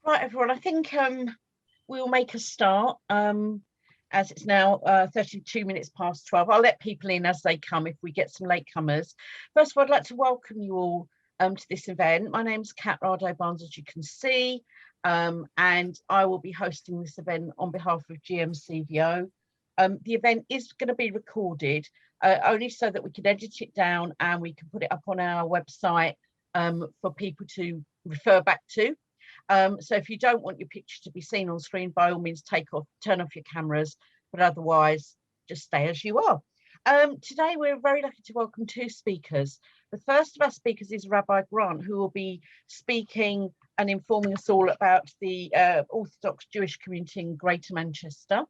Right, everyone, I think we'll make a start as it's now 32 minutes past 12. I'll let people in as they come if we get some latecomers. First of all, I'd like to welcome you all to this event. My name's Kat Rado-Barnes, as you can see, and I will be hosting this event on behalf of GMCVO. The event is going to be recorded only so that we can edit it down and we can put it up on our website for people to refer back to. So if you don't want your picture to be seen on screen, by all means turn off your cameras, but otherwise just stay as you are. Today we're very lucky to welcome two speakers. The first of our speakers is Rabbi Grant, who will be speaking and informing us all about the Orthodox Jewish community in Greater Manchester.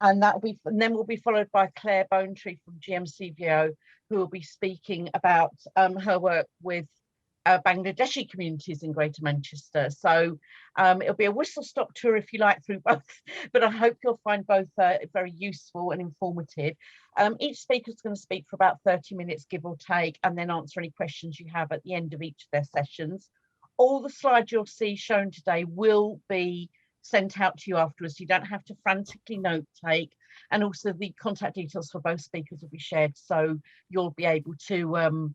And then we'll be followed by Clare Bonetree from GMCVO, who will be speaking about her work with Bangladeshi communities in Greater Manchester. So it'll be a whistle-stop tour, if you like, through both, but I hope you'll find both very useful and informative. Each speaker is going to speak for about 30 minutes, give or take, and then answer any questions you have at the end of each of their sessions. All the slides you'll see shown today will be sent out to you afterwards. You don't have to frantically note take, and also the contact details for both speakers will be shared, so you'll be able to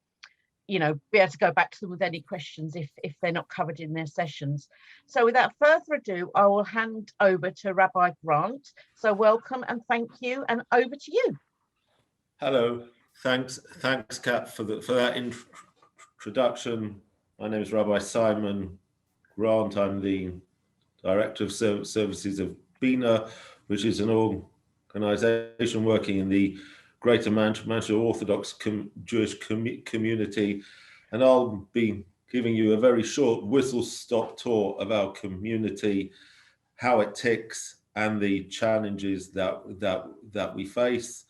be able to go back to them with any questions if they're not covered in their sessions. So without further ado, I will hand over to Rabbi Grant. So welcome and thank you, and over to you. Hello, thanks Kat for that introduction. My name is Rabbi Simon Grant. I'm the Director of Services of Binoh, which is an organisation working in the Greater Manchester Orthodox Jewish Community, and I'll be giving you a very short whistle-stop tour of our community, how it ticks, and the challenges that we face.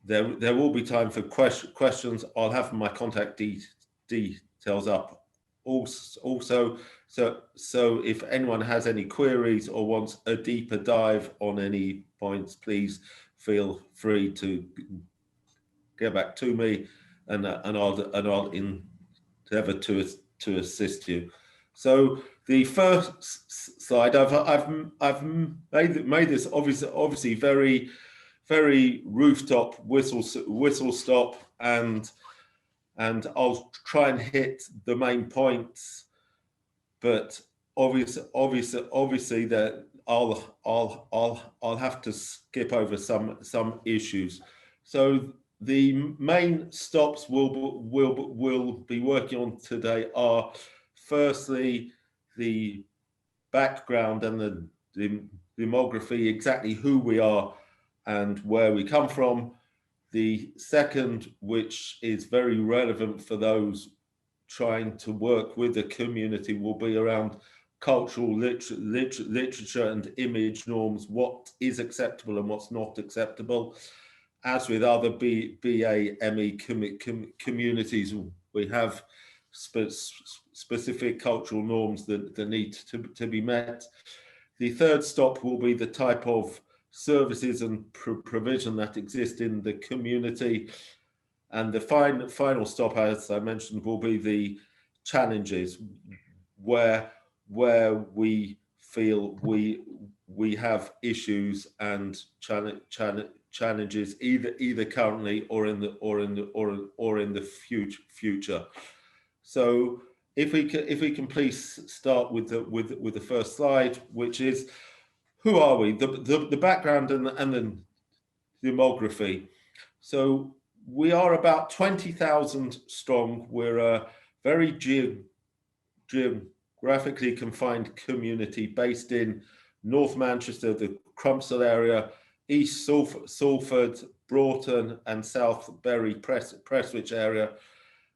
There will be time for questions. I'll have my contact details up also, so if anyone has any queries or wants a deeper dive on any points, please feel free to get back to me, and I'll endeavour to assist you. So the first slide, I've made this obviously very rooftop whistle stop, and I'll try and hit the main points, but obviously that I'll have to skip over some issues. So the main stops we'll be working on today are firstly the background and the demography, exactly who we are and where we come from. The second, which is very relevant for those trying to work with the community, will be around cultural literature and image norms, what is acceptable and what's not acceptable. As with other BAME communities, we have specific cultural norms that need to be met. The third stop will be the type of services and provision that exist in the community. And the final stop, as I mentioned, will be the challenges where we feel we have issues and challenges either currently or in the future. So if we can please start with the first slide, which is who are we? The background and the demography. So we are about 20,000 strong. We're a very geographically confined community based in North Manchester, the Crumpsall area, East Salford, Broughton, and South Bury, Prestwich area.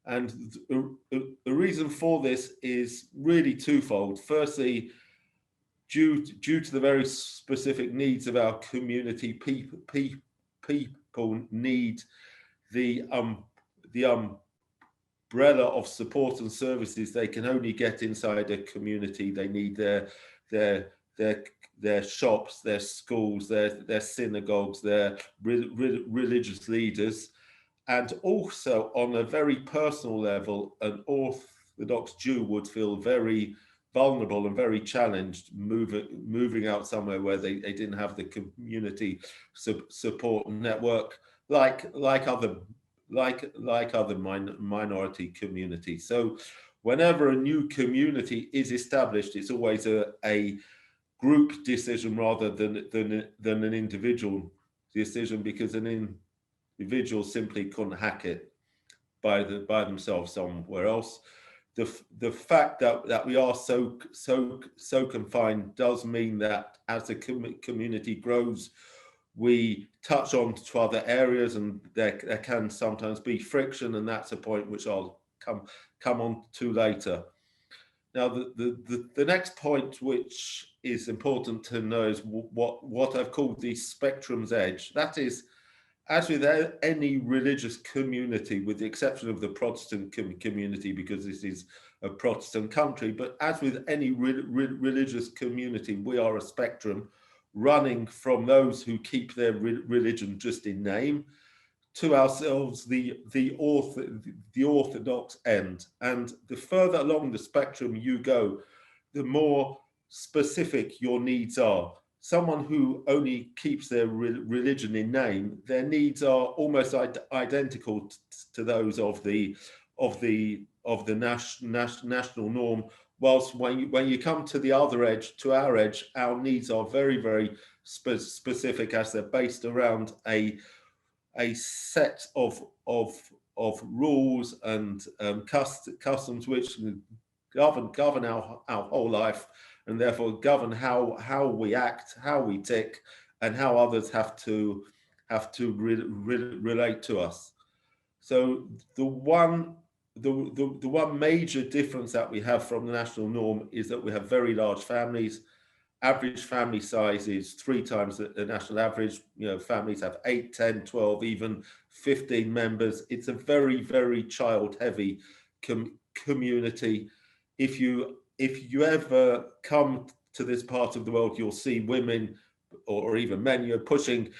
And the reason for this is really twofold. Firstly, due to the very specific needs of our community, people need the umbrella of support and services they can only get inside a community. They need their shops, their schools, their synagogues, their religious leaders, and also on a very personal level, an Orthodox Jew would feel very vulnerable and very challenged, moving out somewhere where they didn't have the community support network like other minority communities. So whenever a new community is established, it's always a group decision rather than an individual decision, because an individual simply couldn't hack it by themselves somewhere else. The fact that we are so confined does mean that as the community grows, we touch on to other areas, and there can sometimes be friction, and that's a point which I'll come on to later. Now, the next point which is important to know is what I've called the spectrum's edge. That is, as with any religious community, with the exception of the Protestant community, because this is a Protestant country, but as with any religious community, we are a spectrum running from those who keep their religion just in name to ourselves, the Orthodox end. And the further along the spectrum you go, the more specific your needs are. Someone who only keeps their religion in name, their needs are almost identical to those of the national norm. Whilst when you come to the other edge, to our edge, our needs are very, very specific, as they're based around a set of rules and customs which govern our whole life, and therefore govern how we act, how we tick, and how others have to relate to us. So the one major difference that we have from the national norm is that we have very large families. Average family size is 3 times the national average. You know, families have 8, 10, 12, even 15 members. It's a very, very child-heavy community. If you ever come to this part of the world, you'll see women or even men, you know, pushing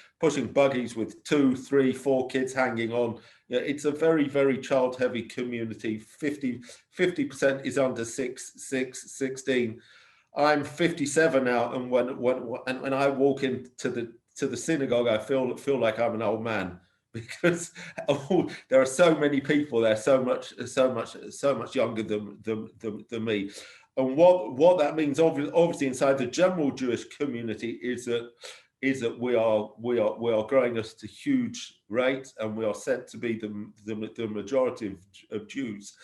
buggies with 2, 3, 4 kids hanging on. You know, it's a very, very child-heavy community. 50% is under 16. I'm 57 now, and when I walk into the synagogue, I feel like I'm an old man, because there are so many people there, so much younger than me. And what that means, obviously, inside the general Jewish community, is that we are growing at a huge rate, and we are said to be the majority of Jews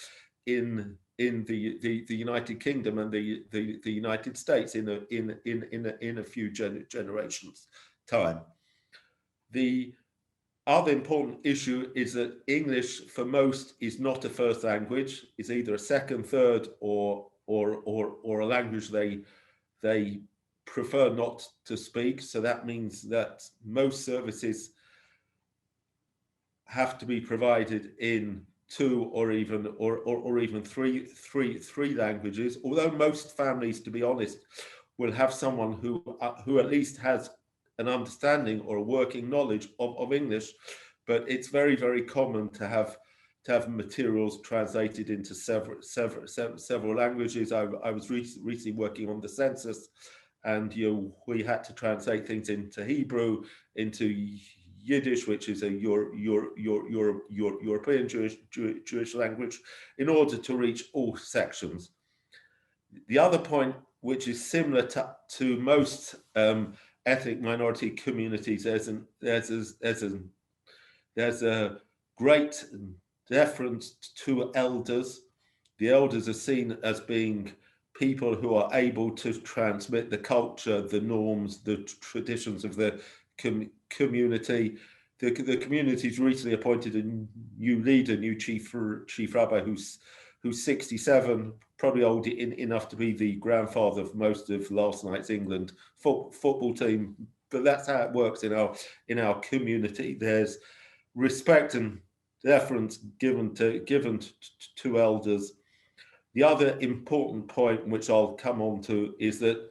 in the United Kingdom and the United States in a few generations time. The other important issue is that English for most is not a first language. It's either a second, third, or a language they prefer not to speak. So that means that most services have to be provided in 2 or even 3 languages. Although most families, to be honest, will have someone who at least has an understanding or a working knowledge of English, but it's very, very common to have materials translated into several languages. I was recently working on the census, and we had to translate things into Hebrew, into Yiddish, which is a European Jewish language, in order to reach all sections. The other point, which is similar to most ethnic minority communities, there's a great deference to elders. The elders are seen as being people who are able to transmit the culture, the norms, the traditions of the community. The community's recently appointed a new leader, new chief rabbi, who's 67, probably old enough to be the grandfather of most of last night's England football team. But that's how it works in our community. There's respect and deference given to elders. The other important point, which I'll come on to, is that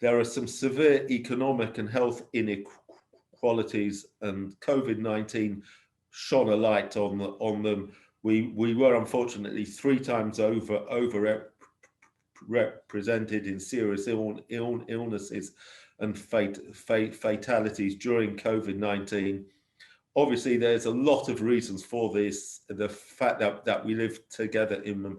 there are some severe economic and health inequalities, and COVID-19 shone a light on them. We were unfortunately 3 times over represented in serious illnesses and fatalities during COVID-19. Obviously, there's a lot of reasons for this. The fact that we live together in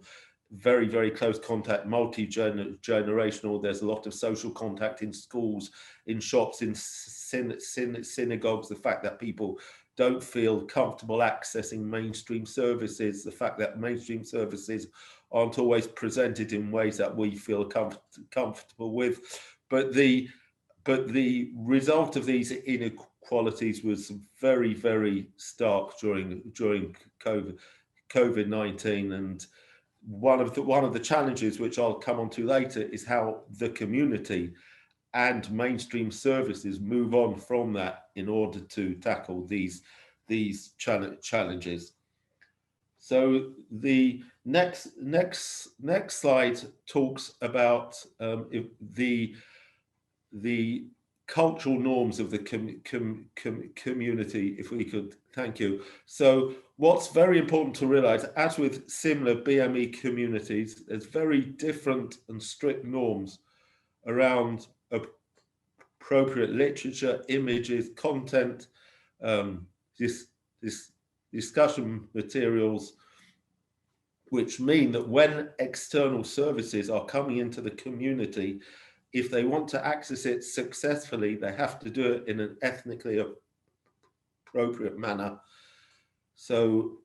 very, very close contact, multi-generational. There's a lot of social contact in schools, in shops, in synagogues. The fact that people don't feel comfortable accessing mainstream services. The fact that mainstream services aren't always presented in ways that we feel comfortable with. But the result of these inequalities was very, very stark during COVID-19, and one of the challenges, which I'll come on to later, is how the community and mainstream services move on from that in order to tackle these challenges. So the next slide talks about the cultural norms of the community, if we could, thank you. So what's very important to realize, as with similar BME communities, there's very different and strict norms around appropriate literature, images, content, this discussion materials, which mean that when external services are coming into the community, if they want to access it successfully, they have to do it in an ethnically appropriate manner. So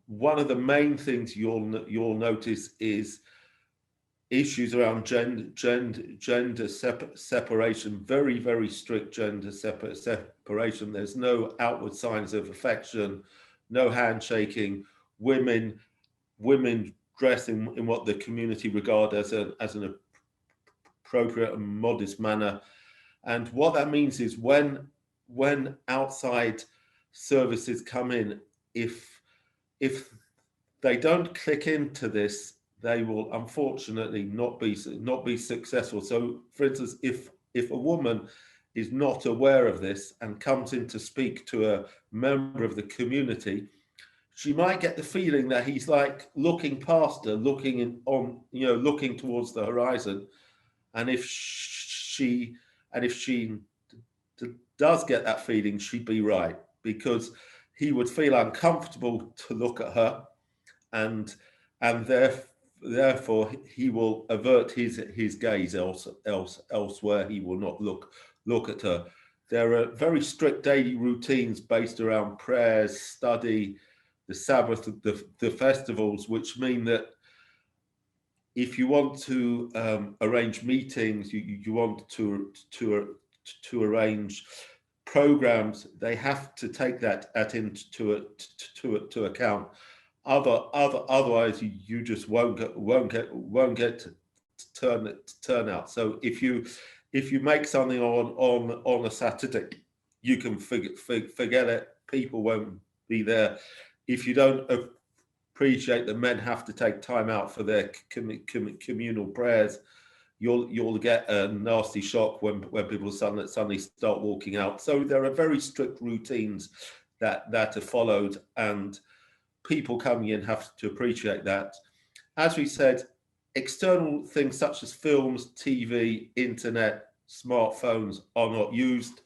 one of the main things you'll notice is issues around gender separation, very, very strict gender separation. There's no outward signs of affection, no handshaking, women dress in what the community regard as an appropriate and modest manner. And what that means is when outside services come in, if they don't click into this, they will unfortunately not be successful. So, for instance, if a woman is not aware of this and comes in to speak to a member of the community, she might get the feeling that he's like looking past her, looking towards the horizon. And if she does get that feeling, she'd be right, because he would feel uncomfortable to look at her, and therefore he will avert his gaze elsewhere. He will not look at her. There are very strict daily routines based around prayers, study, the Sabbath, the festivals, which mean that if you want to arrange meetings, you want to arrange programs, they have to take that into account. Otherwise, you just won't get turn out. So if you make something on a Saturday, you can forget it. People won't be there. If you don't appreciate that men have to take time out for their communal prayers, you'll get a nasty shock when people suddenly start walking out. So there are very strict routines that are followed, and people coming in have to appreciate that. As we said, external things such as films, TV, internet, smartphones are not used.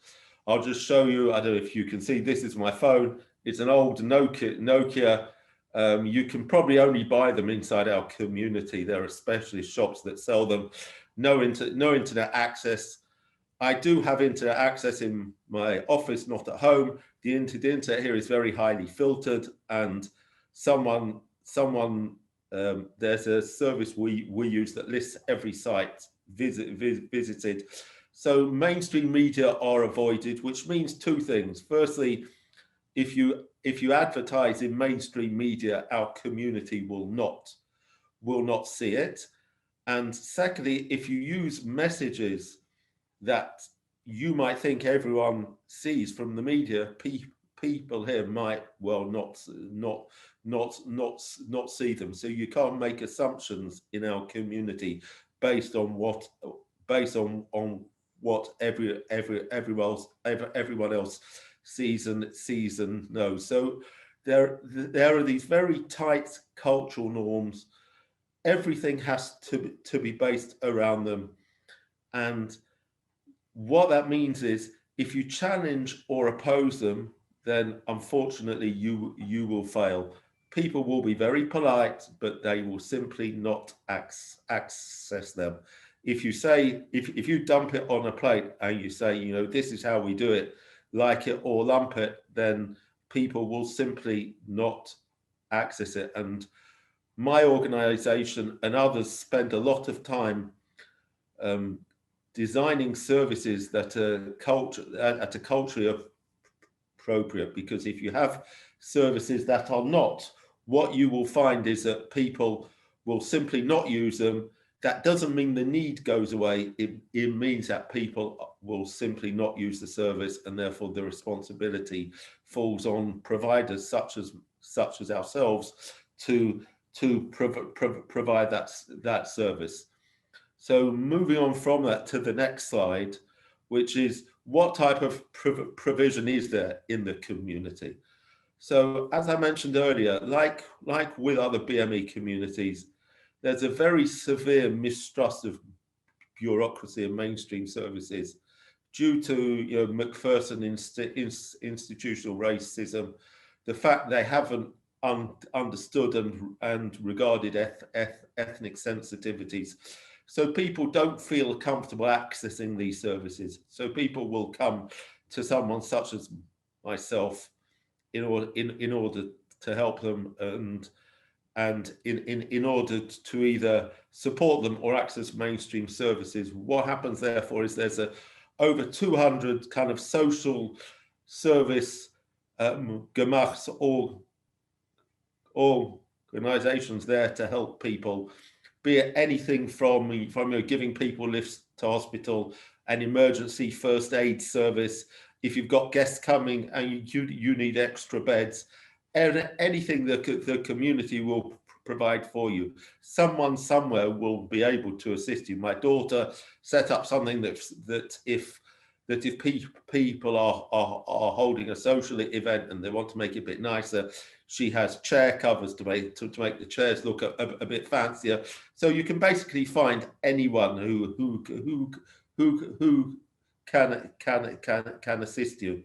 I'll just show you, I don't know if you can see, this is my phone. It's an old Nokia. You can probably only buy them inside our community. There are specialist shops that sell them. No internet access. I do have internet access in my office, not at home. The internet here is very highly filtered, and there's a service we use that lists every site visited. So mainstream media are avoided, which means two things. Firstly, if you advertise in mainstream media, our community will not see it. And secondly, if you use messages that you might think everyone sees from the media, people here might well not see them. So you can't make assumptions in our community based on what everyone else sees and knows. So there are these very tight cultural norms everything has to be based around them. And what that means is, if you challenge or oppose them, then unfortunately you will fail. People will be very polite, but they will simply not access them. If you say, if you dump it on a plate and you say, you know, this is how we do it, like it or lump it, then people will simply not access it. And my organization and others spend a lot of time designing services that are culturally appropriate, because if you have services that are not, what you will find is that people will simply not use them. That doesn't mean the need goes away. It means that people will simply not use the service, and therefore the responsibility falls on providers such as ourselves to provide that service. So moving on from that to the next slide, which is what type of provision is there in the community? So as I mentioned earlier, like with other BME communities, there's a very severe mistrust of bureaucracy and mainstream services due to Macpherson institutional racism, the fact they haven't understood and regarded ethnic sensitivities. So people don't feel comfortable accessing these services. So people will come to someone such as myself in order to help them and in order to either support them or access mainstream services. What happens therefore is there's over 200 kind of social service gemachs or organizations there to help people, be it anything from giving people lifts to hospital, an emergency first aid service, if you've got guests coming and you need extra beds, anything that the community will provide for you. Someone somewhere will be able to assist you. My daughter set up something that if people are holding a social event and they want to make it a bit nicer, she has chair covers to make the chairs look a bit fancier. So you can basically find anyone who can assist you.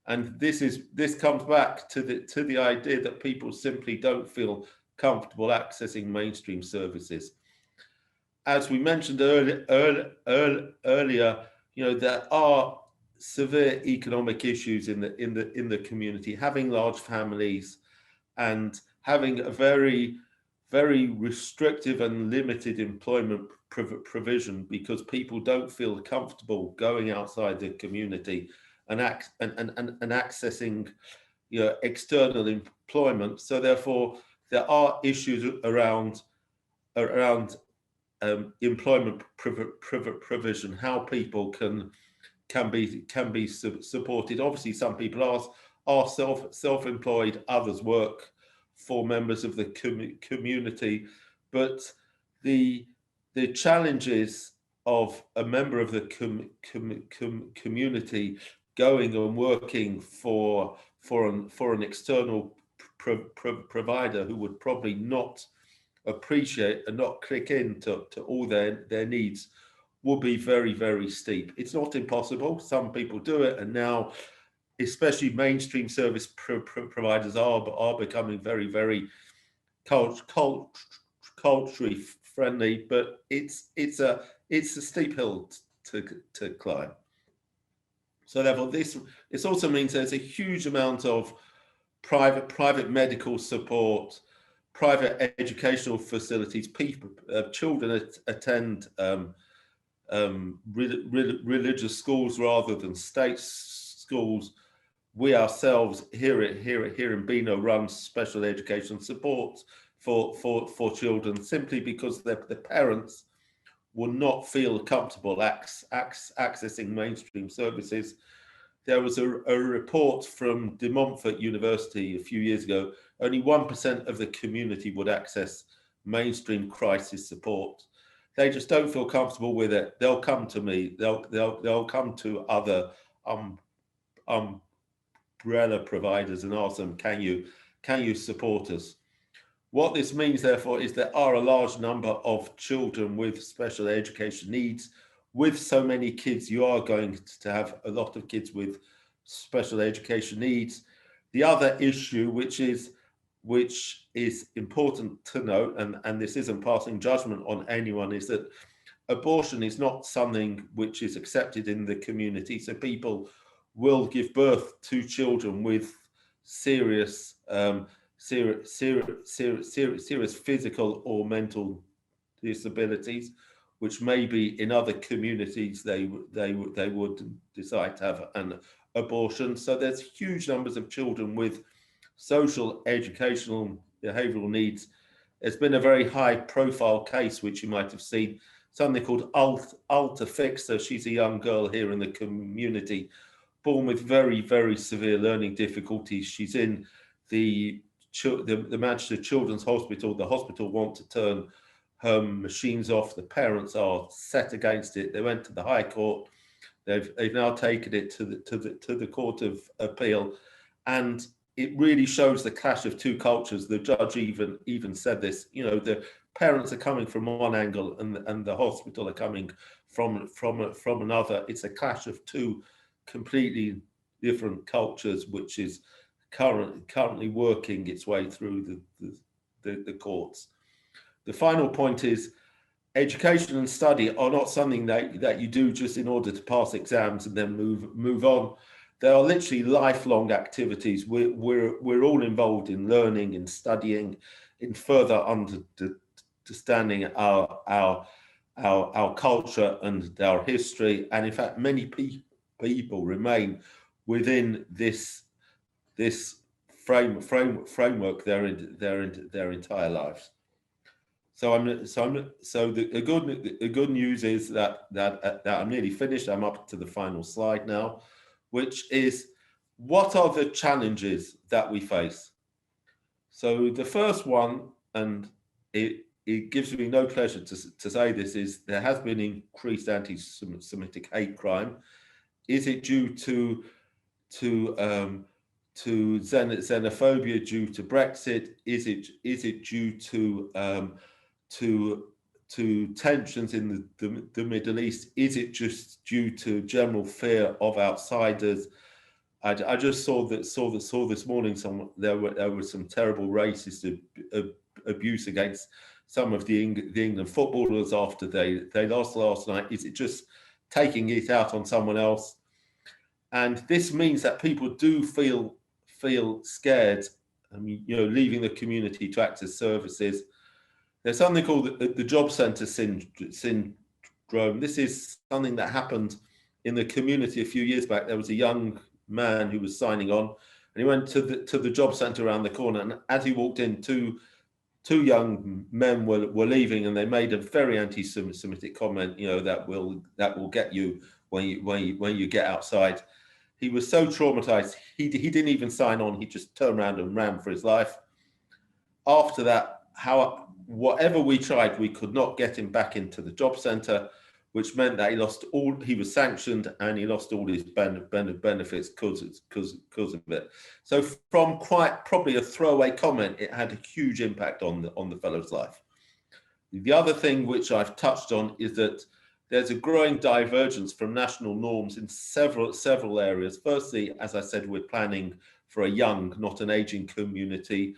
And this comes back to the idea that people simply don't feel comfortable accessing mainstream services. As we mentioned earlier, there are severe economic issues in the community. Having large families and having a very, very restrictive and limited employment provision, because people don't feel comfortable going outside the community and accessing external employment. So therefore there are issues around employment provision, how people can be supported. Obviously some people are self-employed, others work for members of the community, but the challenges of a member of the community going and working for an external provider who would probably not appreciate and not click into all their needs will be very, very steep. It's not impossible. Some people do it, and now especially mainstream service providers are becoming very, very culturally friendly, but it's a steep hill to climb. So therefore this also means there's a huge amount of private medical support, private educational facilities. Children attend religious schools rather than state schools. We ourselves here in Binoh run special education support for children, simply because the parents will not feel comfortable accessing mainstream services. There was a report from De Montfort University a few years ago. Only 1% of the community would access mainstream crisis support. They just don't feel comfortable with it. They'll come to me. They'll come to other umbrella providers and ask them, can you support us? What this means, therefore, is there are a large number of children with special education needs. With so many kids, you are going to have a lot of kids with special education needs. The other issue, which is important to note, and this isn't passing judgment on anyone, is that abortion is not something which is accepted in the community. So people will give birth to children with serious physical or mental disabilities, which maybe in other communities they would decide to have an abortion. So there's huge numbers of children with social, educational, behavioural needs. There's been a very high profile case, which you might have seen, something called Alta Fixer. She's a young girl here in the community, born with very, very severe learning difficulties. She's in the Manchester Children's Hospital. The hospital want to turn her machines off. The parents are set against it. They went to the High Court. They've now taken it to the Court of Appeal, and it really shows the clash of two cultures. The judge even said this. You know, the parents are coming from one angle, and the hospital are coming from another. It's a clash of two completely different cultures, which is currently working its way through the courts. The final point is education and study are not something that you do just in order to pass exams and then move on. They are literally lifelong activities. We're all involved in learning and studying, in further understanding our culture and our history. And in fact, many people remain within this framework their entire lives. So the good news is that I'm nearly finished. I'm up to the final slide now, which is, what are the challenges that we face? So the first one, and it gives me no pleasure to say this, is there has been increased anti-Semitic hate crime. Is it due to xenophobia due to Brexit? Is it due to tensions in the Middle East? Is it just due to general fear of outsiders? I just saw this morning there was some terrible racist abuse against some of the England footballers after they lost last night. Is it just taking it out on someone else? And this means that people do feel scared. I mean, you know, leaving the community to access services. There's something called the job centre syndrome. This is something that happened in the community a few years back. There was a young man who was signing on, and he went to the job centre around the corner. And as he walked in, two young men were leaving, and they made a very anti-Semitic comment. You know, that will get you when you get outside. He was so traumatized, he didn't even sign on. He just turned around and ran for his life. After that, whatever we tried, we could not get him back into the job centre, which meant that he was sanctioned, and he lost all his benefits because of it. So from quite probably a throwaway comment, it had a huge impact on the fellow's life. The other thing which I've touched on is that there's a growing divergence from national norms in several areas. Firstly, as I said, we're planning for a young, not an aging community.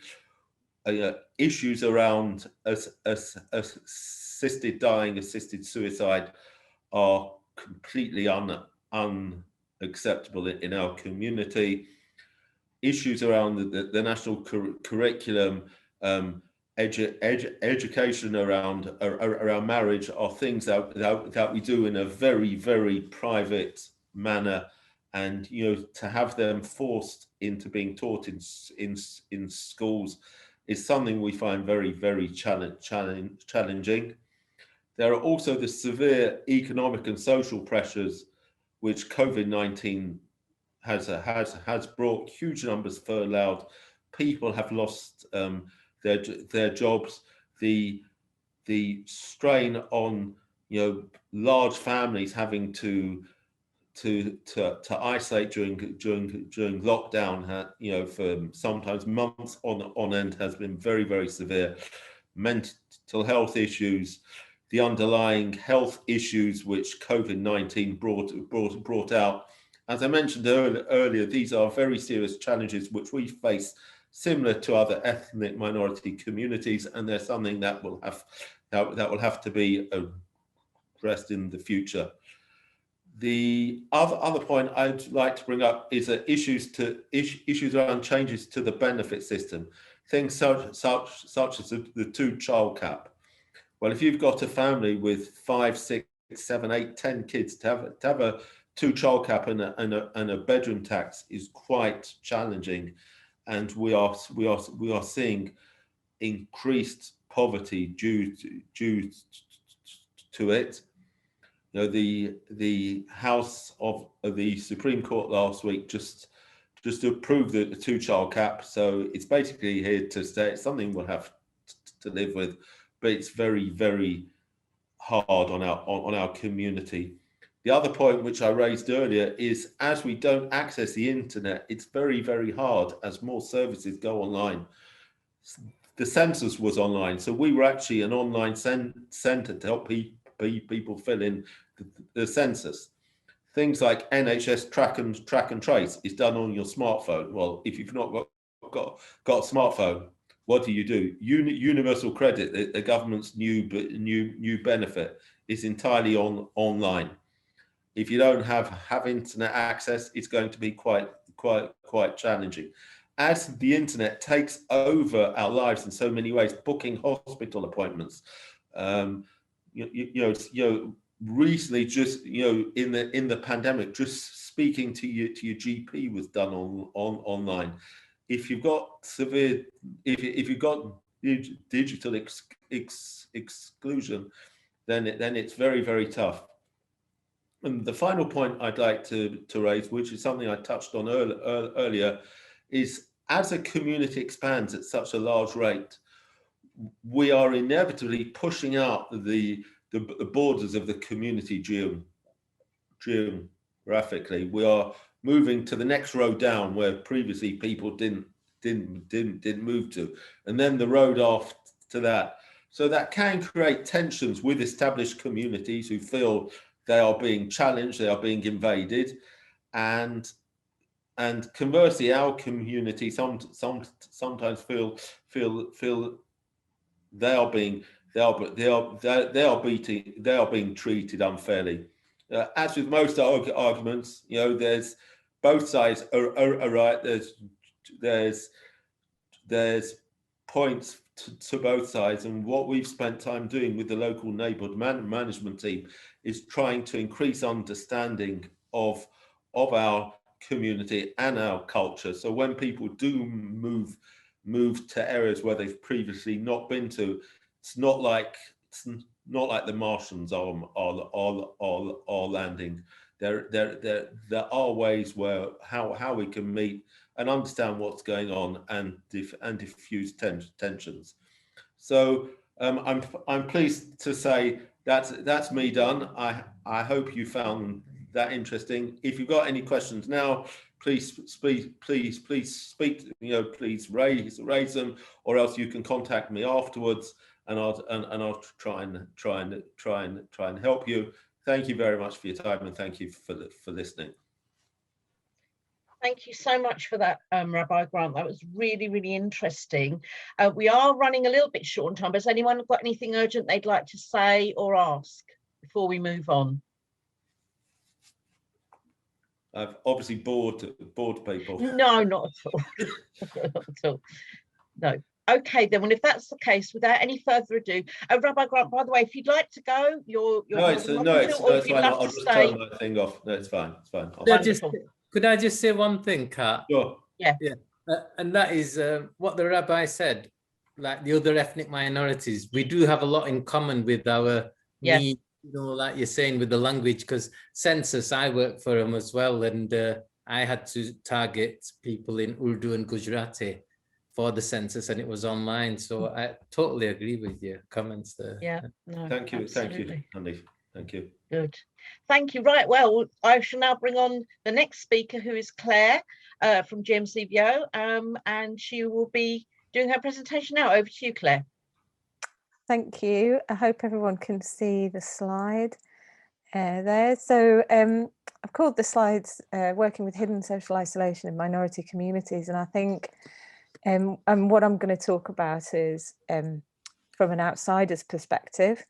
Issues around assisted dying, assisted suicide are completely unacceptable in our community. Issues around the national curriculum, education around marriage are things that we do in a very, very private manner, and you know, to have them forced into being taught in schools is something we find very, very challenging. There are also the severe economic and social pressures which COVID-19 has brought. Huge numbers furloughed. People have lost their jobs. The strain on, you know, large families having to to isolate during lockdown, you know, for sometimes months on end, has been very, very severe. Mental health issues, the underlying health issues which COVID-19 brought out. As I mentioned earlier, these are very serious challenges which we face, similar to other ethnic minority communities, and they're something that will have to be addressed in the future. The other point I'd like to bring up is that issues around changes to the benefit system, things such as the 2-child cap. Well, if you've got a family with 5, 6, 7, 8, 10 kids, to have a 2-child cap and a bedroom tax is quite challenging, and we are seeing increased poverty due to it. You know, the House of the Supreme Court last week just approved the 2-child cap, so it's basically here to stay. It's something we'll have to live with, but it's very, very hard on our community. The other point which I raised earlier is, as we don't access the internet, it's very, very hard as more services go online. The census was online, so we were actually an online centre to help people fill in the census. Things like NHS track and trace is done on your smartphone. Well, if you've not got a smartphone, what do? Universal credit, the government's new benefit, is entirely online. If you don't have internet access, it's going to be quite challenging. As the internet takes over our lives in so many ways, booking hospital appointments, recently, just in the pandemic, just speaking to your GP was done online. If you've got if you've got digital exclusion, then it's very, very tough. And the final point I'd like to raise, which is something I touched on earlier, is as a community expands at such a large rate, we are inevitably pushing out the borders of the community geographically. We are moving to the next road down where previously people didn't move to, and then the road after that. So that can create tensions with established communities who feel they are being challenged, they are being invaded, and conversely, our community sometimes feel they are being treated unfairly. As with most arguments, there's both sides are right. There's points to both sides, and what we've spent time doing with the local neighbourhood management team is trying to increase understanding of our community and our culture. So when people do move to areas where they've previously not been to, it's not like the Martians are landing. There are ways where how we can meet and understand what's going on and diffuse tensions. So I'm pleased to say that's me done. I hope you found that interesting. If you've got any questions now, please speak. Please raise them, or else you can contact me afterwards, and I'll try and help you. Thank you very much for your time, and thank you for listening. Thank you so much for that, Rabbi Grant. That was really, really interesting. We are running a little bit short on time, but has anyone got anything urgent they'd like to say or ask before we move on? I've obviously bored people. No, not at all. Not at all. No. Okay, then. Well, if that's the case, without any further ado, Rabbi Grant, by the way, if you'd like to go, you're it's fine. I'll just turn my thing off. No, it's fine. It's fine. Could I just say one thing, Kat? Sure. Yeah. And that is what the rabbi said. Like the other ethnic minorities, we do have a lot in common with our needs. Like you're saying, with the language, because census, I work for them as well, and I had to target people in Urdu and Gujarati for the census, and it was online. So I totally agree with your comments there. Yeah. No, thank you, absolutely. Andy. Thank you. Good. Thank you. Right. Well, I shall now bring on the next speaker, who is Clare from GMCVO, and she will be doing her presentation now. Over to you, Clare. Thank you. I hope everyone can see the slide there. So I've called the slides Working with Hidden Social Isolation in Minority Communities, and I think and what I'm going to talk about is from an outsider's perspective,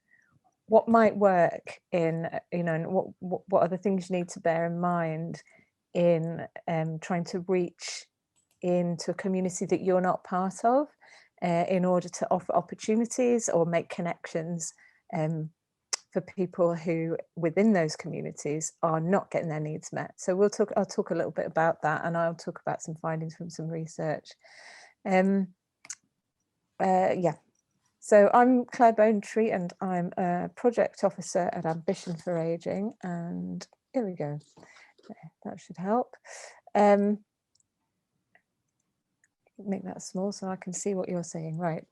what might work in, and what are the things you need to bear in mind in trying to reach into a community that you're not part of, in order to offer opportunities or make connections for people who within those communities are not getting their needs met. So I'll talk a little bit about that, and I'll talk about some findings from some research. Yeah. So I'm Clare Bonetree, and I'm a project officer at Ambition for Ageing, and here we go. That should help. Make that small so I can see what you're saying. Right.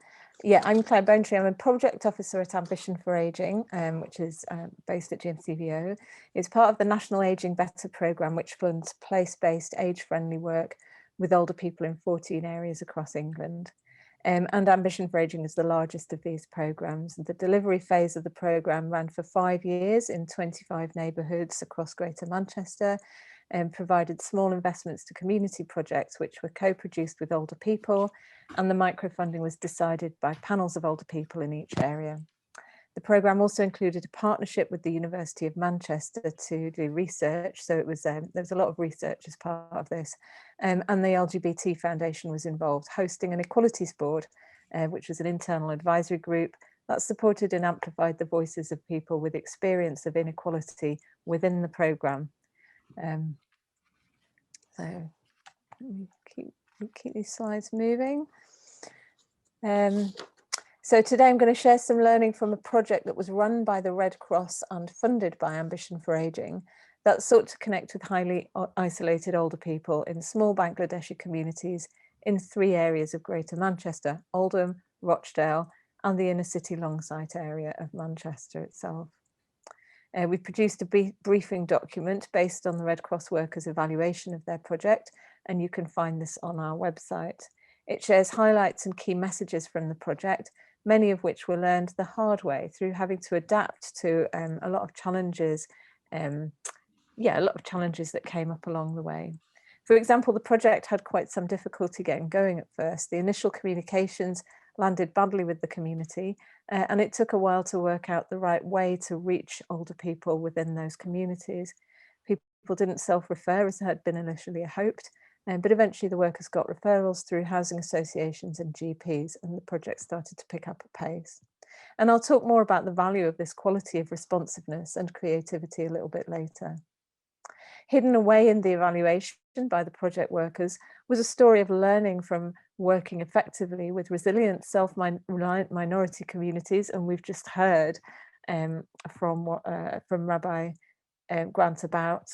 Yeah, I'm Clare Bonetree. I'm a project officer at Ambition for Ageing, which is based at GMCVO. It's part of the National Ageing Better programme, which funds place-based, age-friendly work with older people in 14 areas across England. And Ambition for Ageing is the largest of these programmes. The delivery phase of the programme ran for 5 years in 25 neighbourhoods across Greater Manchester, and provided small investments to community projects which were co-produced with older people, and the microfunding was decided by panels of older people in each area. The programme also included a partnership with the University of Manchester to do research, so it was there was a lot of research as part of this, and the LGBT Foundation was involved, hosting an equalities board, which was an internal advisory group that supported and amplified the voices of people with experience of inequality within the programme. So let me keep these slides moving. So today I'm going to share some learning from a project that was run by the Red Cross and funded by Ambition for Ageing that sought to connect with highly isolated older people in small Bangladeshi communities in 3 areas of Greater Manchester: Oldham, Rochdale, and the inner city Longsite area of Manchester itself. We've produced a briefing document based on the Red Cross workers' evaluation of their project, and you can find this on our website. It shares highlights and key messages from the project, many of which were learned the hard way through having to adapt to a lot of challenges, that came up along the way. For example, the project had quite some difficulty getting going at first. The initial communications landed badly with the community, and it took a while to work out the right way to reach older people within those communities. People didn't self-refer as had been initially hoped, but eventually the workers got referrals through housing associations and GPs, and the project started to pick up at pace. And I'll talk more about the value of this quality of responsiveness and creativity a little bit later. Hidden away in the evaluation by the project workers was a story of learning from working effectively with resilient, self-reliant minority communities, and we've just heard from Rabbi Grant about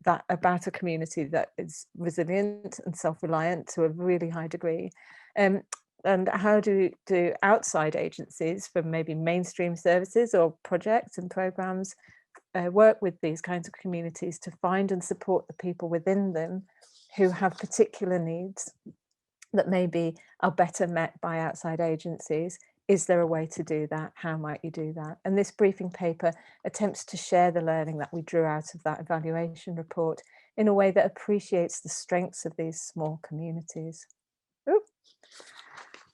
a community that is resilient and self-reliant to a really high degree. And how do outside agencies from maybe mainstream services or projects and programs work with these kinds of communities to find and support the people within them who have particular needs that maybe are better met by outside agencies? Is there a way to do that? How might you do that? And this briefing paper attempts to share the learning that we drew out of that evaluation report in a way that appreciates the strengths of these small communities. Ooh.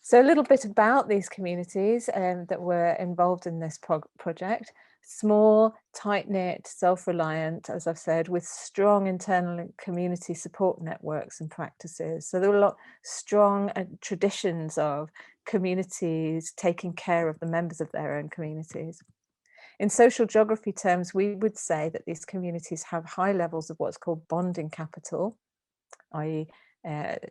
So a little bit about these communities that were involved in this project. Small, tight-knit, self-reliant, as I've said, with strong internal community support networks and practices. So there were a lot strong traditions of communities taking care of the members of their own communities. In social geography terms, we would say that these communities have high levels of what's called bonding capital, i.e.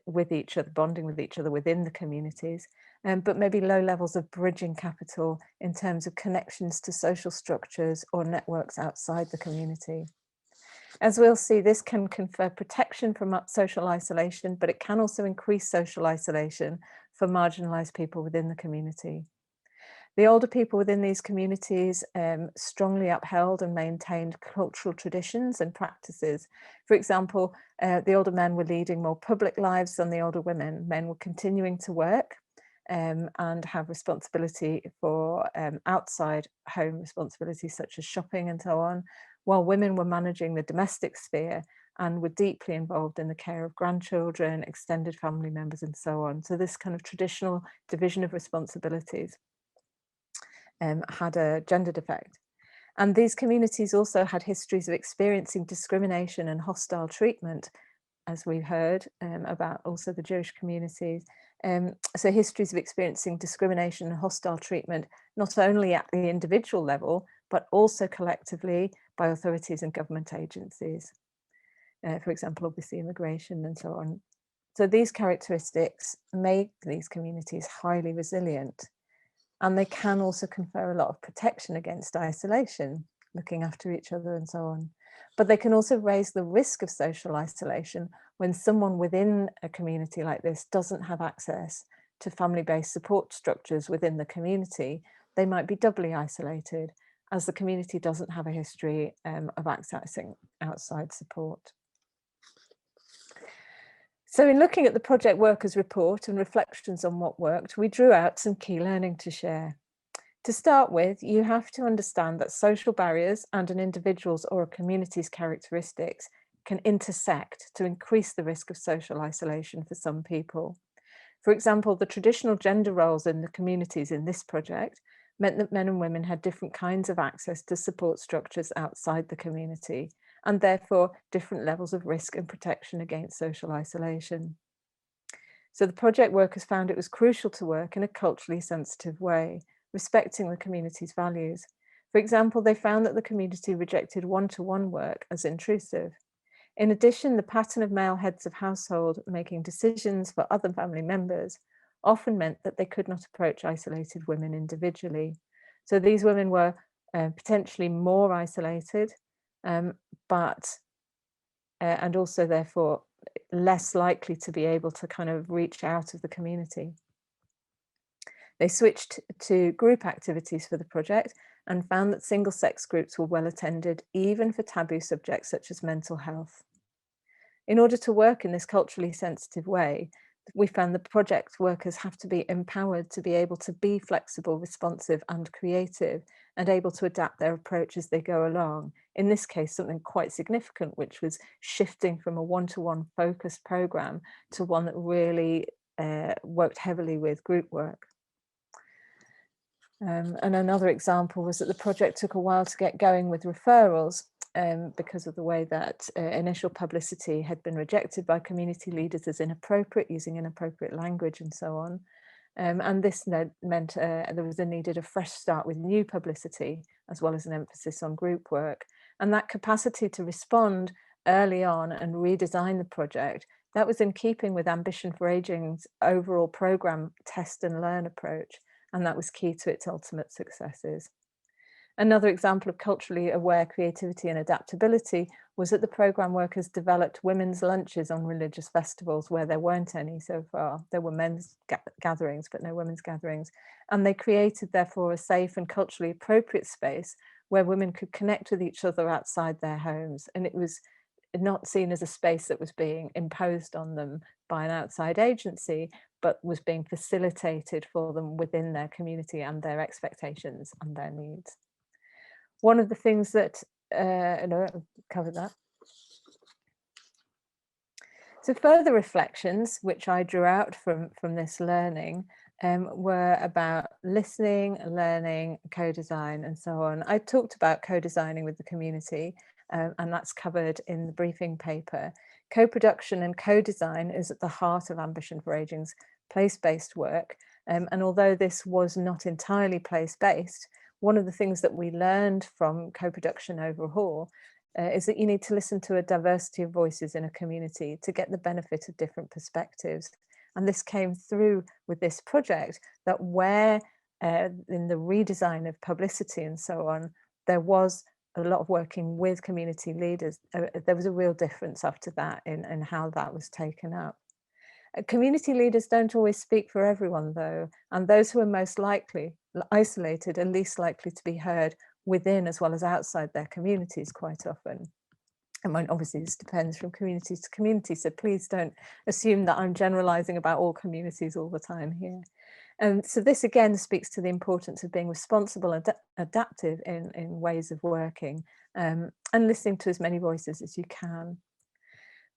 With each other, bonding with each other within the communities, but maybe low levels of bridging capital in terms of connections to social structures or networks outside the community. As we'll see, this can confer protection from social isolation, but it can also increase social isolation for marginalised people within the community. The older people within these communities strongly upheld and maintained cultural traditions and practices. For example, the older men were leading more public lives than the older women. Men were continuing to work and have responsibility for outside home responsibilities such as shopping and so on, while women were managing the domestic sphere and were deeply involved in the care of grandchildren, extended family members, and so on. So this kind of traditional division of responsibilities had a gendered effect. And these communities also had histories of experiencing discrimination and hostile treatment, as we heard about also the Jewish communities. So histories of experiencing discrimination and hostile treatment, not only at the individual level, but also collectively by authorities and government agencies. For example, obviously immigration and so on. So these characteristics make these communities highly resilient, and they can also confer a lot of protection against isolation, looking after each other and so on. But they can also raise the risk of social isolation when someone within a community like this doesn't have access to family-based support structures within the community. They might be doubly isolated, as the community doesn't have a history of accessing outside support. So in looking at the project workers report and reflections on what worked, we drew out some key learning to share. To start with, you have to understand that social barriers and an individual's or a community's characteristics can intersect to increase the risk of social isolation for some people. For example, the traditional gender roles in the communities in this project meant that men and women had different kinds of access to support structures outside the community, and therefore different levels of risk and protection against social isolation. So the project workers found it was crucial to work in a culturally sensitive way, respecting the community's values. For example, they found that the community rejected one-to-one work as intrusive. In addition, the pattern of male heads of household making decisions for other family members often meant that they could not approach isolated women individually. So these women were potentially more isolated, and also therefore less likely to be able to kind of reach out of the community. They switched to group activities for the project and found that single-sex groups were well attended, even for taboo subjects such as mental health. In order to work in this culturally sensitive way, we found the project workers have to be empowered to be able to be flexible, responsive, and creative, and able to adapt their approach as they go along. In this case, something quite significant, which was shifting from a one-to-one focused program to one that really worked heavily with group work. And another example was that the project took a while to get going with referrals because of the way that initial publicity had been rejected by community leaders as inappropriate, using inappropriate language and so on. And this meant there was needed a fresh start with new publicity, as well as an emphasis on group work. And that capacity to respond early on and redesign the project, that was in keeping with Ambition for Aging's overall program test and learn approach. And that was key to its ultimate successes. Another example of culturally aware creativity and adaptability was that the programme workers developed women's lunches on religious festivals where there weren't any so far. There were men's gatherings, but no women's gatherings. And they created, therefore, a safe and culturally appropriate space where women could connect with each other outside their homes. And it was not seen as a space that was being imposed on them by an outside agency, but was being facilitated for them within their community and their expectations and their needs. One of the things that, I've covered that. So further reflections, which I drew out from this learning, were about listening, learning, co-design, and so on. I talked about co-designing with the community, and that's covered in the briefing paper. Co-production and co-design is at the heart of Ambition for Aging's place-based work. And although this was not entirely place-based, one of the things that we learned from co-production overhaul is that you need to listen to a diversity of voices in a community to get the benefit of different perspectives. And this came through with this project, that where in the redesign of publicity and so on, there was a lot of working with community leaders. There was a real difference after that in how that was taken up. Community leaders don't always speak for everyone though, and those who are most likely isolated are least likely to be heard within as well as outside their communities quite often. And obviously this depends from community to community, so please don't assume that I'm generalizing about all communities all the time here. And so this again speaks to the importance of being responsible and adaptive in ways of working, and listening to as many voices as you can.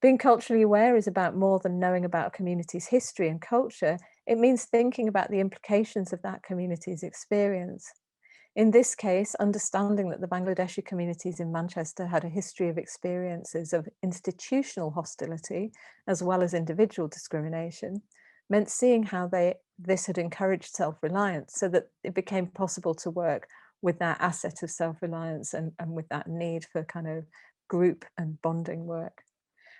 Being culturally aware is about more than knowing about a community's history and culture. It means thinking about the implications of that community's experience. In this case, understanding that the Bangladeshi communities in Manchester had a history of experiences of institutional hostility as well as individual discrimination meant seeing how this had encouraged self-reliance, so that it became possible to work with that asset of self-reliance and with that need for kind of group and bonding work.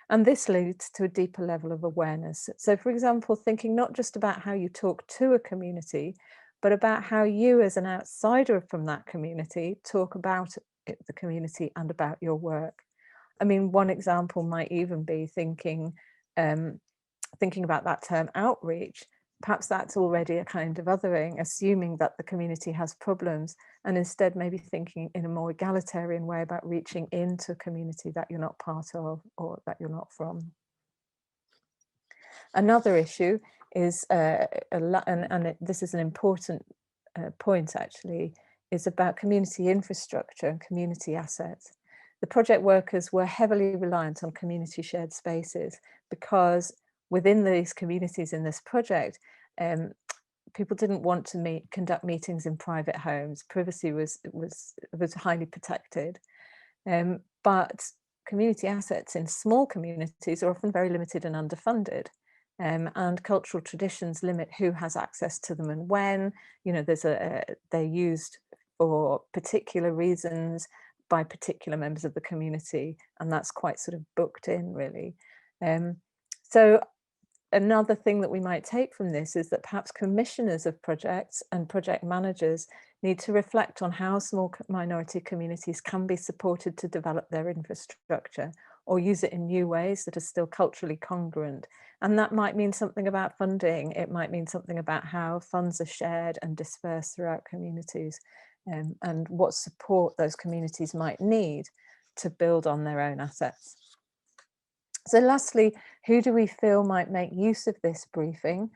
And this leads to a deeper level of awareness. So for example, thinking not just about how you talk to a community, but about how you as an outsider from that community talk about the community and about your work. I mean, one example might even be thinking about that term outreach. Perhaps that's already a kind of othering, assuming that the community has problems, and instead maybe thinking in a more egalitarian way about reaching into a community that you're not part of or that you're not from. Another issue is, this is an important point actually, is about community infrastructure and community assets. The project workers were heavily reliant on community shared spaces because within these communities in this project, people didn't want to conduct meetings in private homes. Privacy was highly protected, but community assets in small communities are often very limited and underfunded. And cultural traditions limit who has access to them and when. You know, they're used for particular reasons by particular members of the community, and that's quite sort of booked in, really. So another thing that we might take from this is that perhaps commissioners of projects and project managers need to reflect on how small minority communities can be supported to develop their infrastructure or use it in new ways that are still culturally congruent. And that might mean something about funding. It might mean something about how funds are shared and dispersed throughout communities, and what support those communities might need to build on their own assets. So lastly, who do we feel might make use of this briefing?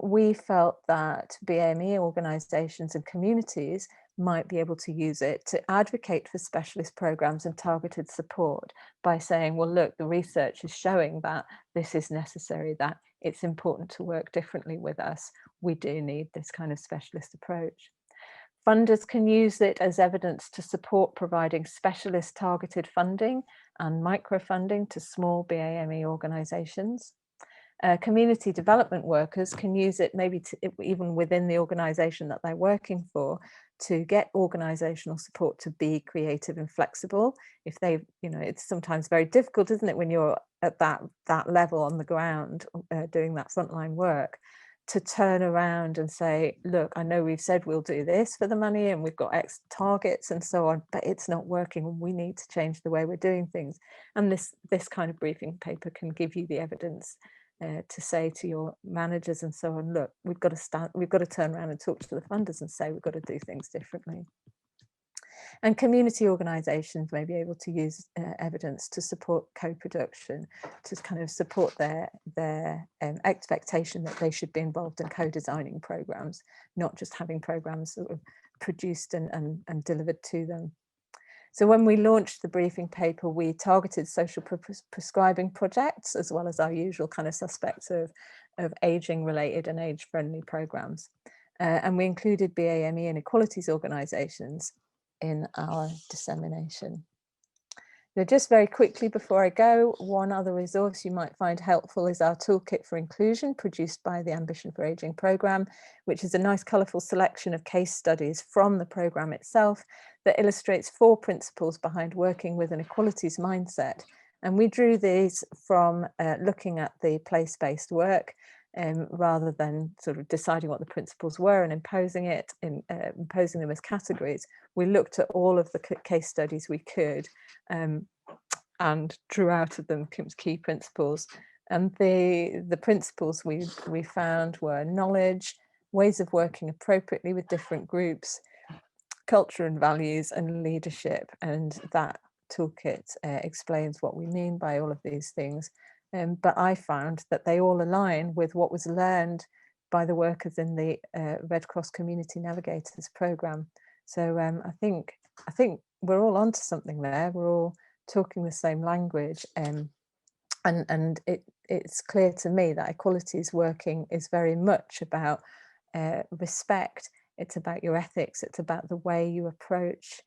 We felt that BAME organisations and communities might be able to use it to advocate for specialist programmes and targeted support by saying, well, look, the research is showing that this is necessary, that it's important to work differently with us. We do need this kind of specialist approach. Funders can use it as evidence to support providing specialist targeted funding and microfunding to small BAME organisations. Community development workers can use it maybe even within the organisation that they're working for to get organisational support to be creative and flexible. If they, you know, it's sometimes very difficult, isn't it, when you're at that level on the ground doing that frontline work, to turn around and say, look, I know we've said we'll do this for the money and we've got X targets and so on, but it's not working. We need to change the way we're doing things. And this kind of briefing paper can give you the evidence to say to your managers and so on, look, we've got to turn around and talk to the funders and say we've got to do things differently. And community organisations may be able to use evidence to support co-production, to kind of support their expectation that they should be involved in co-designing programmes, not just having programmes sort of produced and delivered to them. So when we launched the briefing paper, we targeted social prescribing projects, as well as our usual kind of suspects of ageing related and age friendly programmes. And we included BAME inequalities organisations in our dissemination. Now, just very quickly before I go, one other resource you might find helpful is our Toolkit for Inclusion, produced by the Ambition for Ageing programme, which is a nice colourful selection of case studies from the programme itself that illustrates 4 principles behind working with an equalities mindset. And we drew these from looking at the place-based work, rather than sort of deciding what the principles were and imposing them as categories. We looked at all of the case studies we could and drew out of them key principles And the principles we found were knowledge, ways of working appropriately with different groups, culture and values, and leadership. And that toolkit explains what we mean by all of these things. But I found that they all align with what was learned by the workers in the Red Cross Community Navigators program. So I think we're all onto something there. We're all talking the same language, and it's clear to me that Equalities Working is very much about respect. It's about your ethics. It's about the way you approach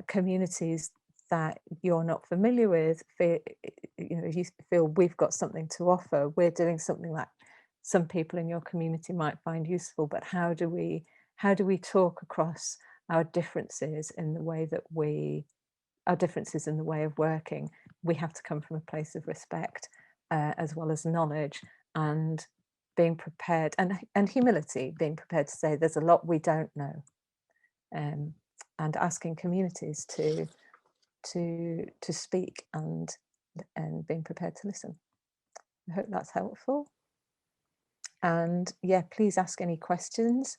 communities that you're not familiar with. You feel we've got something to offer. We're doing something that some people in your community might find useful. But how do we talk across our differences in the way that our differences in the way of working? We have to come from a place of respect, as well as knowledge, and being prepared, and humility, being prepared to say there's a lot we don't know, and asking communities to speak, and being prepared to listen. I hope that's helpful. And yeah, please ask any questions,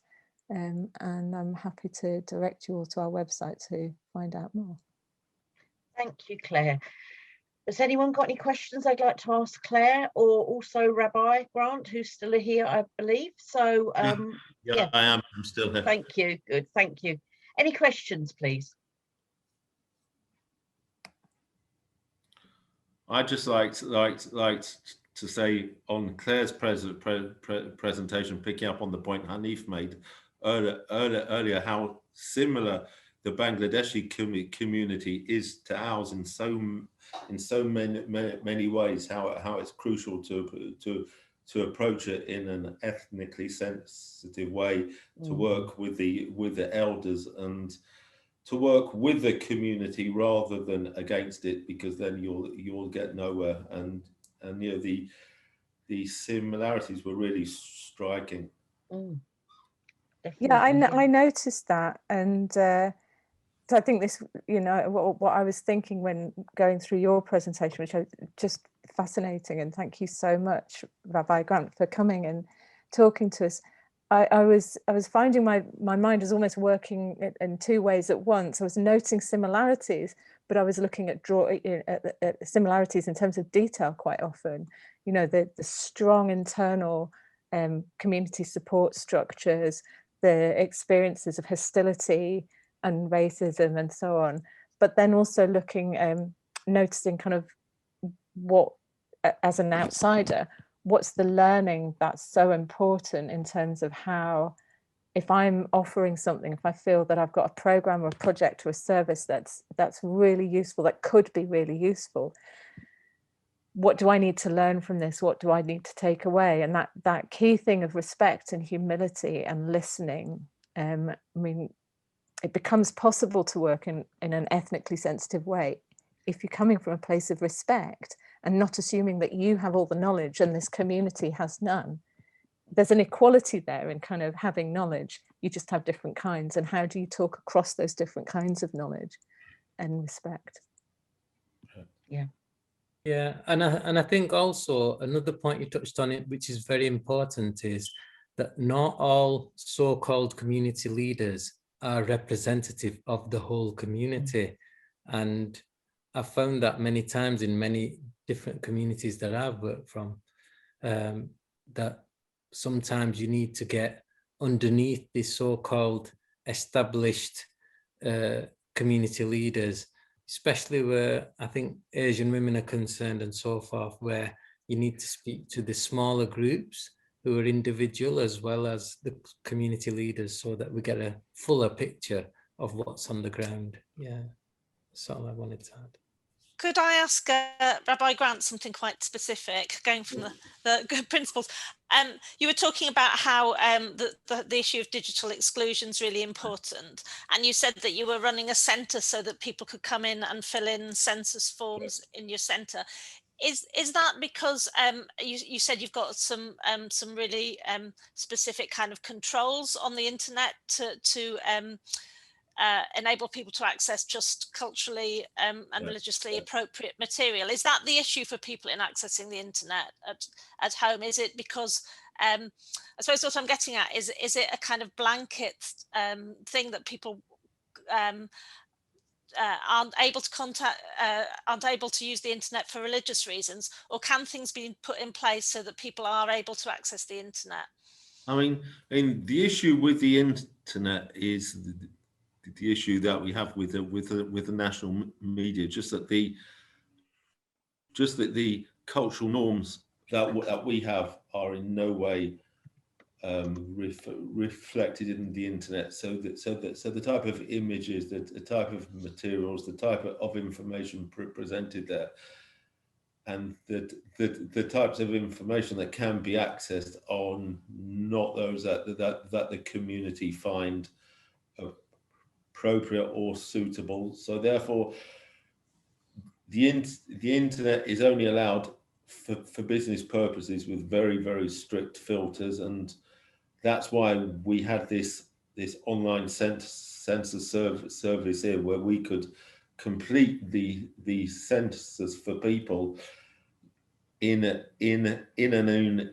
and I'm happy to direct you all to our website to find out more. Thank you, Claire. Has anyone got any questions they'd like to ask Claire, or also Rabbi Grant, who's still here, I believe? So yeah, I am. I'm still here. Thank you. Good. Thank you. Any questions, please? I'd just like to say on Claire's presentation, picking up on the point Hanif made earlier, how similar the Bangladeshi community is to ours in so many ways. How it's crucial to approach it in an ethnically sensitive way, to work with the elders and to work with the community rather than against it, because then you'll get nowhere. And you know, the similarities were really striking. Yeah, I noticed that, and so I think this, you know, what I was thinking when going through your presentation, which was just fascinating, and thank you so much, Rabbi Grant, for coming and talking to us. I was finding my mind was almost working in two ways at once. I was noting similarities, but I was looking at similarities in terms of detail quite often. You know, the strong internal community support structures, the experiences of hostility and racism and so on, but then also looking, noticing kind of what, as an outsider, what's the learning that's so important in terms of how, if I'm offering something, if I feel that I've got a program or a project or a service that's really useful, that could be really useful, what do I need to learn from this? What do I need to take away? And that key thing of respect and humility and listening, I mean, it becomes possible to work in an ethnically sensitive way if you're coming from a place of respect and not assuming that you have all the knowledge and this community has none. There's an equality there in kind of having knowledge. You just have different kinds. And how do you talk across those different kinds of knowledge and respect? Yeah. Yeah, and I think also another point you touched on it, which is very important, is that not all so-called community leaders are representative of the whole community. And I've found that many times in many different communities that I've worked from, that sometimes you need to get underneath these so-called established community leaders, especially where I think Asian women are concerned and so forth, where you need to speak to the smaller groups who are individual as well as the community leaders, so that we get a fuller picture of what's on the ground. Yeah, that's all I wanted to add. Could I ask Rabbi Grant something quite specific, going from the principles? You were talking about how the issue of digital exclusion is really important, and you said that you were running a centre so that people could come in and fill in census forms in your centre. Is that because you said you've got some really specific kind of controls on the internet to enable people to access just culturally and Yeah, religiously yeah. appropriate material. Is that the issue for people in accessing the internet at home? Is it because, I suppose what I'm getting at is it a kind of blanket thing that people aren't able to use the internet for religious reasons, or can things be put in place so that people are able to access the internet? I mean, the issue with the internet is the issue that we have with the national media, just that the cultural norms that we have are in no way reflected in the internet. So the type of images, the type of materials, the type of information presented there, and the types of information that can be accessed are not those that the community find appropriate or suitable. So therefore, the internet is only allowed for business purposes with very, very strict filters, and that's why we had this online census service here, where we could complete the census for people in an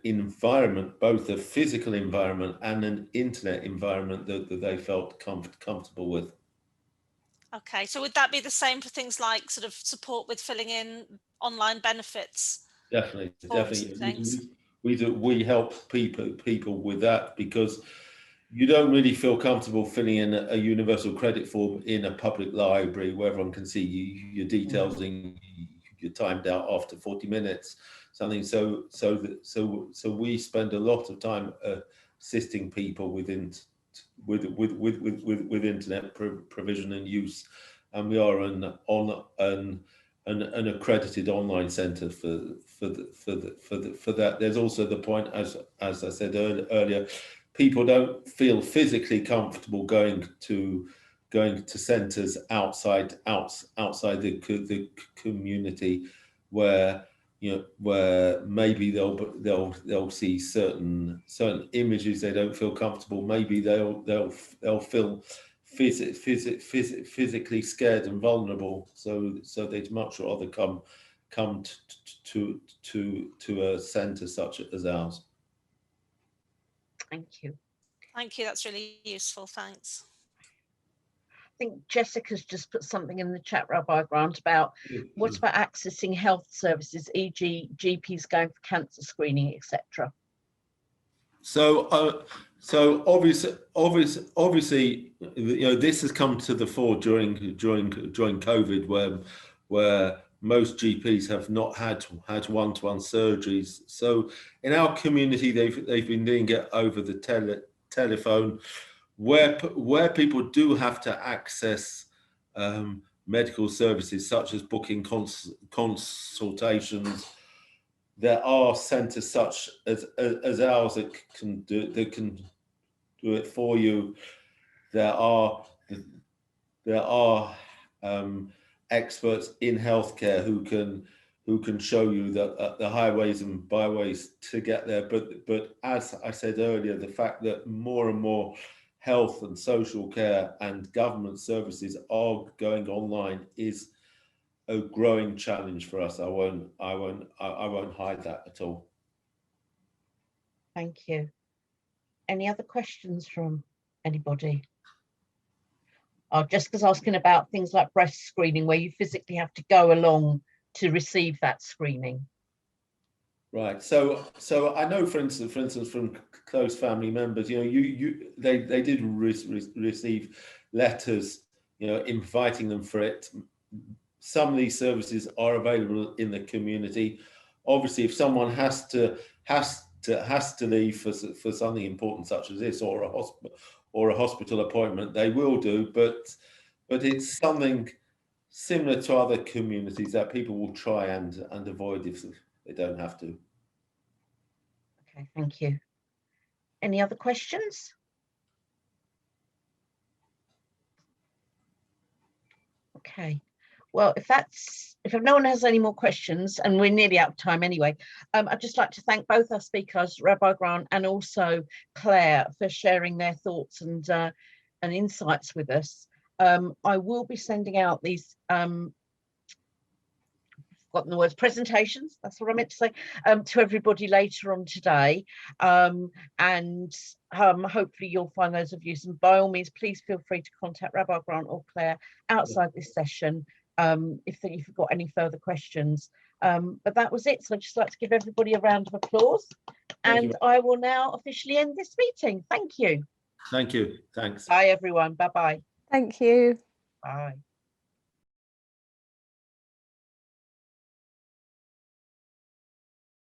environment, both a physical environment and an internet environment that they felt comfortable with. Okay, so would that be the same for things like sort of support with filling in online benefits? Definitely. Things? We help people with that, because you don't really feel comfortable filling in a universal credit form in a public library where everyone can see your details and you're timed out after 40 minutes, something. So we spend a lot of time assisting people with internet provision and use, and we are an accredited online centre for that. There's also the point, as I said earlier, people don't feel physically comfortable going to centres outside the community, where where maybe they'll see certain images they don't feel comfortable. Maybe they'll feel physically scared and vulnerable. So they'd much rather come to a centre such as ours. Thank you. Thank you. That's really useful. Thanks. I think Jessica's just put something in the chat, Rabbi Grant, about what about accessing health services, e.g. GPs going for cancer screening, etc. So obviously, this has come to the fore during COVID, where most GPs have not had one-to-one surgeries. So in our community, they've been doing it over the telephone, where people do have to access medical services such as booking consultations. There are centres such as ours that can do it for you. There are experts in healthcare who can show you the highways and byways to get there. But as I said earlier, the fact that more and more health and social care and government services are going online is a growing challenge for us. I won't hide that at all. Thank you. Any other questions from anybody? Oh, Jessica's asking about things like breast screening, where you physically have to go along to receive that screening. Right. So I know, for instance, from close family members, they did receive letters, inviting them for it. Some of these services are available in the community. Obviously, if someone has to leave for something important such as this, or a hospital appointment, they will do. But it's something similar to other communities that people will try and avoid if they don't have to. Okay, thank you. Any other questions? Okay. Well, if no one has any more questions, and we're nearly out of time anyway, I'd just like to thank both our speakers, Rabbi Grant and also Claire, for sharing their thoughts and insights with us. I will be sending out these forgotten the words, presentations, that's what I meant to say, to everybody later on today. And hopefully you'll find those of use. And by all means, please feel free to contact Rabbi Grant or Claire outside this session if you've got any further questions. But that was it. So I'd just like to give everybody a round of applause. And I will now officially end this meeting. Thank you. Thank you. Thanks. Bye, everyone. Bye-bye. Thank you. Bye.